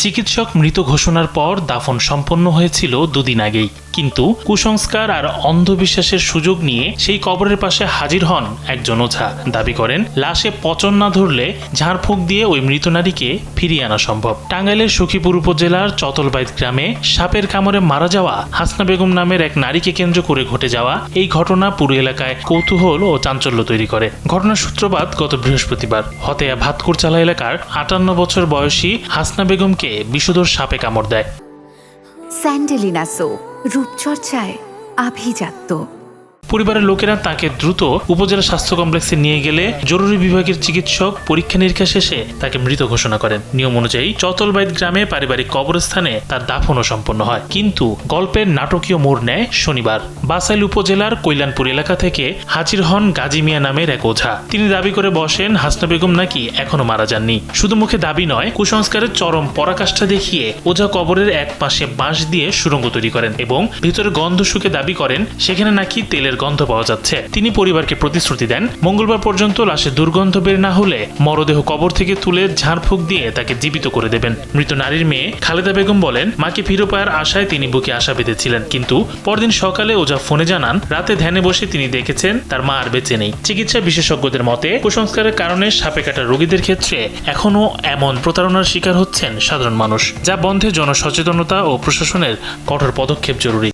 চিকিৎসক মৃত ঘোষণার পর দাফন সম্পন্ন হয়েছিল দুদিন আগেই, কিন্তু কুসংস্কার আর অন্ধবিশ্বাসের সুযোগ নিয়ে সেই কবরের পাশে হাজির হন একজন ওঝা। দাবি করেন লাশে পচন না ধরলে ঝাড়ফুঁক দিয়ে ওই মৃত নারীকে ফিরিয়ে আনা সম্ভব। টাঙ্গাইলের সখীপুর উপজেলার চতলবাইদ গ্রামে সাপের কামড়ে মারা যাওয়া হাসনা বেগম নামের এক নারীকে কেন্দ্র করে ঘটে যাওয়া এই ঘটনা পুরো এলাকায় কৌতূহল ও চাঞ্চল্য তৈরি করে। ঘটনার সূত্রপাত গত বৃহস্পতিবার হতেয়া ভাতকুরচালা এলাকার 58 বছর বয়সী হাসনা বেগমকে বিষধর সাপে কামড় দেয়। স্যান্ডেলিনা সো, রূপচর্চায় আভিজাত্য। পরিবারের লোকেরা তাকে দ্রুত উপজেলা স্বাস্থ্য কমপ্লেক্সে নিয়ে গেলে জরুরি বিভাগের চিকিৎসক পরীক্ষা নিরীক্ষা শেষে তাকে মৃত ঘোষণা করেন। নিয়ম অনুযায়ী চতলবাইদ গ্রামে পারিবারিক কবরস্থানে তার দাফনও সম্পন্ন হয়, কিন্তু গল্পের নাটকীয় মোড় নেয় শনিবার। বাসাইল উপজেলার কৈলানপুর এলাকা থেকে হাজির হন গাজী মিয়া নামের এক ওঝা। তিনি দাবি করে বসেন হাসনা বেগম নাকি এখনো মারা যাননি। শুধু মুখে দাবি নয়, কুসংস্কারের চরম পরাকাষ্ঠা দেখিয়ে ওঝা কবরের এক পাশে বাঁশ দিয়ে সুড়ঙ্গ তৈরি করেন এবং ভিতরে গন্ধ শুকে দাবি করেন সেখানে নাকি তেলের গন্ধ পাওয়া যাচ্ছে। তিনি পরিবারকে প্রতিশ্রুতি দেন মঙ্গলবার পর্যন্ত লাশের দুর্গন্ধ বের না হলে মরদেহ কবর থেকে তুলে ঝাড়ফুঁক দিয়ে তাকে জীবিত করে দেবেন। মৃত নারীর মেয়ে খালেদা বেগম বলেন, মাকে ফিরে পাওয়ার আশায় তিনি বুকে আশা বেঁধেছিলেন, কিন্তু পরদিন সকালে ওঝা ফোনে জানান রাতে ধ্যানে বসে তিনি দেখেছেন তার মা আর বেঁচে নেই। চিকিৎসা বিশেষজ্ঞদের মতে কুসংস্কারের কারণে সাপে কাটা রোগীদের ক্ষেত্রে এখনো এমন প্রতারণার শিকার হচ্ছেন সাধারণ মানুষ, যা বন্ধে জনসচেতনতা ও প্রশাসনের কঠোর পদক্ষেপ জরুরি।